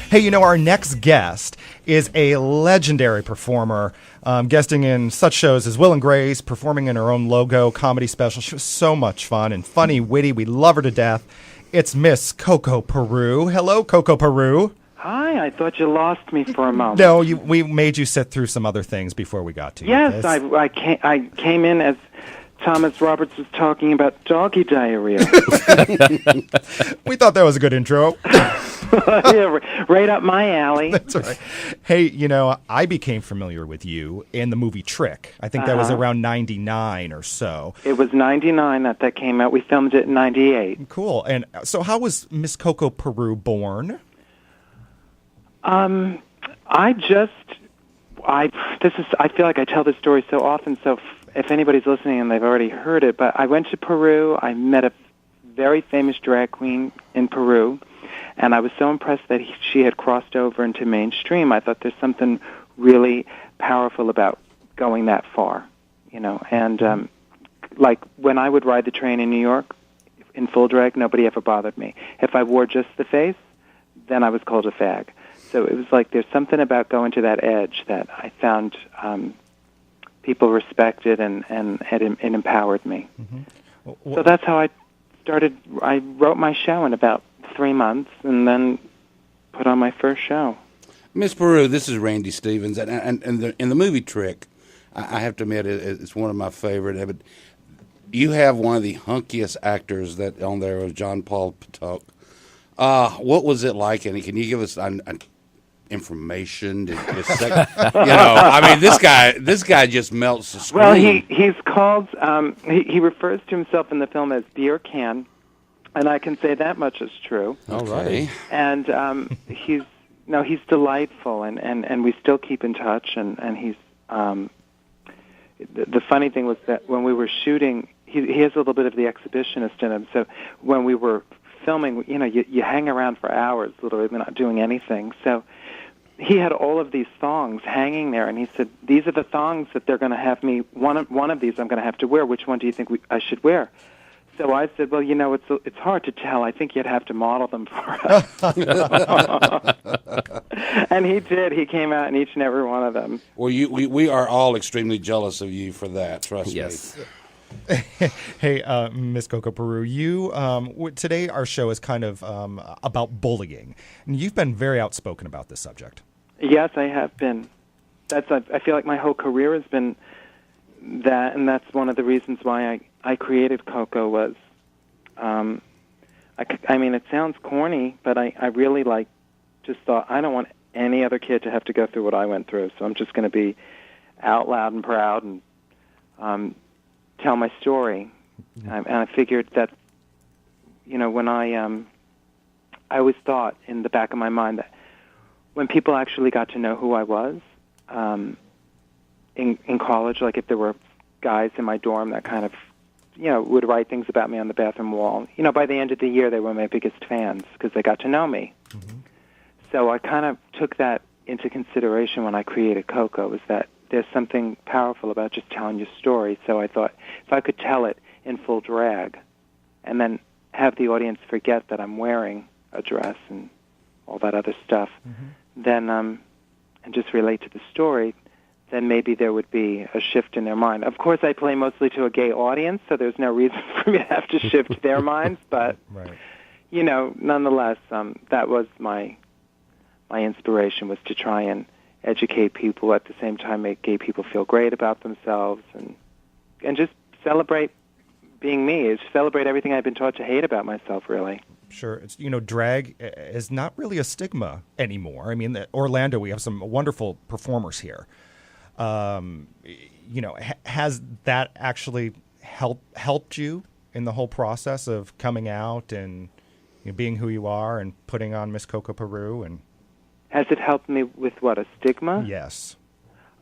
Hey, our next guest is a legendary performer, guesting in such shows as Will and Grace, performing in her own logo comedy special. She was so much fun and funny, witty. We love her to death. It's Miss COCO Peru. Hello, COCO Peru. Hi, I thought you lost me for a moment. No, we made you sit through some other things before we got to you. Yes, I came in as Thomas Roberts was talking about doggy diarrhea. We thought that was a good intro. Yeah, right up my alley. That's right. Hey, I became familiar with you in the movie Trick. I think that was around 99 or so. It was 99 that came out. We filmed it in 98. Cool. And so how was Miss COCO Peru born? I feel like I tell this story so often, so if anybody's listening and they've already heard it, but I went to Peru. I met a very famous drag queen in Peru, and I was so impressed that she had crossed over into mainstream. I thought there's something really powerful about going that far, and like when I would ride the train in New York in full drag, nobody ever bothered me. If I wore just the face, then I was called a fag. So it was like there's something about going to that edge that I found people respected and it empowered me. Mm-hmm. So that's how I started. I wrote my show in about 3 months and then put on my first show. Miss Peru, this is Randy Stevens. And in the movie Trick, I have to admit it's one of my favorite. But you have one of the hunkiest actors that on there was John Paul Patuk. What was it like? And can you give us an information? I mean, this guy just melts the screen. Well, he's called. He refers to himself in the film as Beer Can, and I can say that much is true. All right. And he's delightful, and we still keep in touch. And he's the funny thing was that when we were shooting, he has a little bit of the exhibitionist in him. So when we were filming, you hang around for hours, literally not doing anything. So he had all of these thongs hanging there, and he said, "These are the thongs that they're going to have me. One of these I'm going to have to wear. Which one do you think I should wear?" So I said, "Well, it's hard to tell. I think you'd have to model them for us." And he did. He came out in each and every one of them. Well, we are all extremely jealous of you for that. Trust me. Hey, Miss COCO Peru, today our show is kind of about bullying, and you've been very outspoken about this subject. Yes, I have been. I feel like my whole career has been that, and that's one of the reasons why I created COCO was, I mean, it sounds corny, but I really just thought I don't want any other kid to have to go through what I went through, so I'm just going to be out loud and proud and tell my story. And I figured that, when I always thought in the back of my mind that when people actually got to know who I was in college, like if there were guys in my dorm that kind of, would write things about me on the bathroom wall, by the end of the year they were my biggest fans because they got to know me. Mm-hmm. So I kind of took that into consideration when I created COCO, was that there's something powerful about just telling your story. So I thought if I could tell it in full drag and then have the audience forget that I'm wearing a dress and all that other stuff, then and just relate to the story, then maybe there would be a shift in their mind. Of course, I play mostly to a gay audience, so there's no reason for me to have to shift their minds. But, nonetheless, that was my inspiration, was to try and educate people, at the same time make gay people feel great about themselves, and just celebrate being me, celebrate everything I've been taught to hate about myself, really. Sure. It's, drag is not really a stigma anymore. I mean, Orlando, we have some wonderful performers here. Has that actually helped you in the whole process of coming out and being who you are and putting on Miss COCO Peru? And has it helped me with what, a stigma? Yes.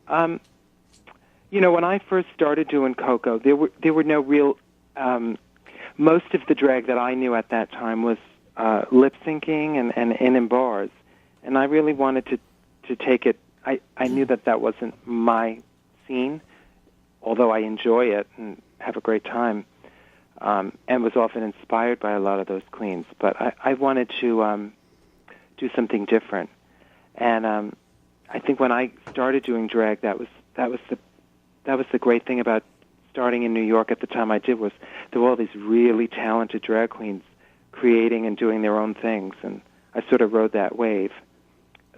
When I first started doing COCO, there were no real. Most of the drag that I knew at that time was lip syncing and in bars, and I really wanted to take it. I knew that wasn't my scene, although I enjoy it and have a great time, and was often inspired by a lot of those queens. But I wanted to do something different. And I think when I started doing drag, that was the great thing about starting in New York at the time I did, was there were all these really talented drag queens creating and doing their own things, and I sort of rode that wave.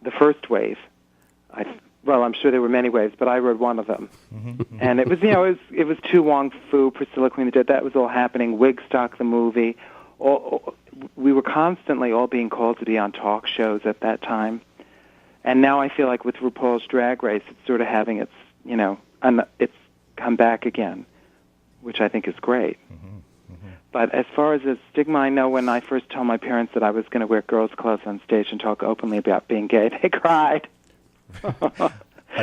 The first wave, well, I'm sure there were many waves, but I rode one of them. And it was, it was Tu Wong Fu, Priscilla Queen, that was all happening. Wigstock, the movie, we were constantly all being called to be on talk shows at that time. And now I feel like with RuPaul's Drag Race, it's sort of having its, it's come back again, which I think is great. But as far as the stigma, I know when I first told my parents that I was going to wear girls' clothes on stage and talk openly about being gay, they cried.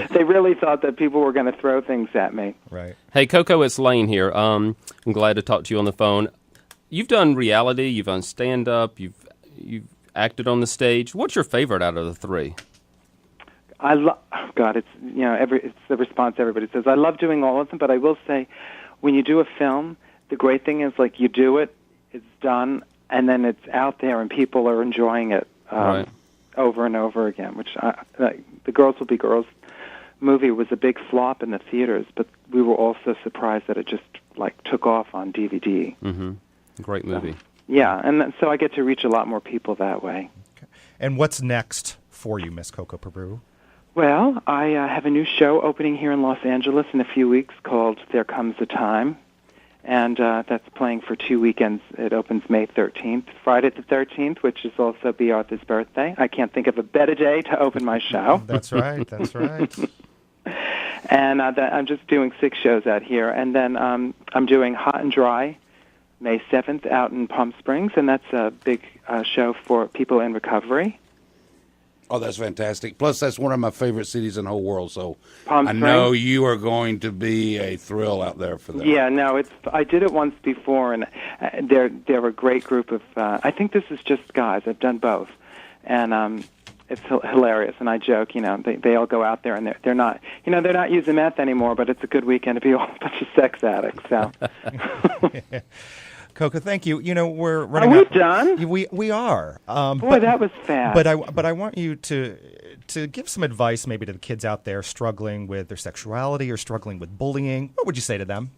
They really thought that people were going to throw things at me. Right. Hey, Coco, it's Lane here. I'm glad to talk to you on the phone. You've done reality, you've done stand-up, you've acted on the stage. What's your favorite out of the three? God, it's it's the response everybody says. I love doing all of them, but I will say, when you do a film, the great thing is like you do it, it's done, and then it's out there, and people are enjoying it Right. over and over again. Which the Girls Will Be Girls movie was a big flop in the theaters, but we were also surprised that it just took off on DVD. Great movie. Yeah, and so I get to reach a lot more people that way. Okay. And what's next for you, Miss COCO Peru? Well, I have a new show opening here in Los Angeles in a few weeks called There Comes a Time, and that's playing for 2 weekends. It opens May 13th, Friday the 13th, which is also B. Arthur's birthday. I can't think of a better day to open my show. That's right, that's right. And I'm just doing 6 shows out here, and then I'm doing Hot and Dry May 7th out in Palm Springs, and that's a big show for people in recovery. Oh, that's fantastic. Plus, that's one of my favorite cities in the whole world, so Palm I Springs? know you are going to be a thrill out there for that. Yeah, no, I did it once before, and they're a great group of, I think this is just guys. I've done both. And it's hilarious, and I joke, they all go out there, and they're not, they're not using meth anymore, but it's a good weekend to be all a bunch of sex addicts, so. Coco, thank you. We're Are running we out. done? We are. Boy, that was fast. But I want you to give some advice maybe to the kids out there struggling with their sexuality or struggling with bullying. What would you say to them?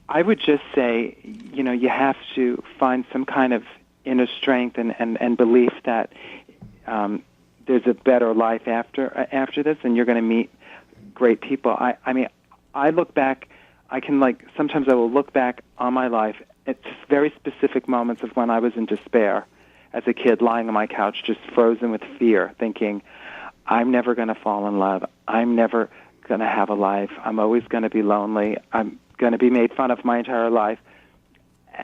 I would just say, you have to find some kind of inner strength and belief that there's a better life after this, and you're going to meet great people. I mean, I look back. Sometimes I will look back on my life at very specific moments of when I was in despair as a kid, lying on my couch, just frozen with fear, thinking, I'm never going to fall in love. I'm never going to have a life. I'm always going to be lonely. I'm going to be made fun of my entire life.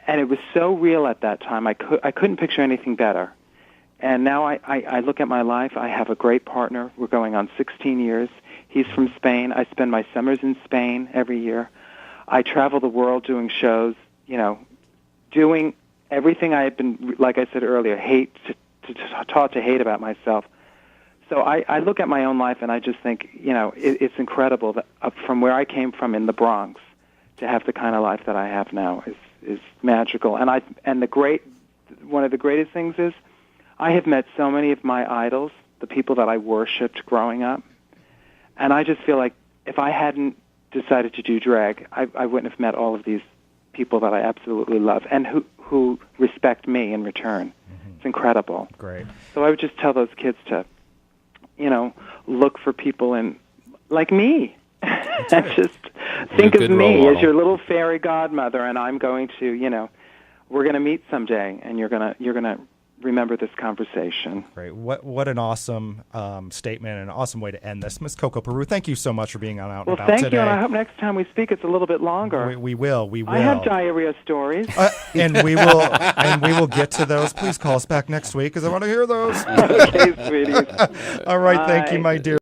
And it was so real at that time. I couldn't picture anything better. And now I look at my life. I have a great partner. We're going on 16 years. He's from Spain. I spend my summers in Spain every year. I travel the world doing shows, doing everything I had been, like I said earlier, taught to hate about myself. So I look at my own life and I just think, it's incredible that from where I came from in the Bronx to have the kind of life that I have now is magical. And one of the greatest things is I have met so many of my idols, the people that I worshipped growing up, and I just feel like if I hadn't decided to do drag, I wouldn't have met all of these people that I absolutely love and who respect me in return. It's incredible. Great. So I would just tell those kids to, look for people like me. And just think of me as your little fairy godmother, and I'm going to, we're going to meet someday, and you're going to remember this conversation. Great. What an awesome statement and an awesome way to end this. Miss COCO Peru, thank you so much for being on Out and About today. Well, thank you, and I hope next time we speak it's a little bit longer. We will. I have diarrhea stories. And we will get to those. Please call us back next week because I want to hear those. Okay, sweetie. All right. Thank you, my dear.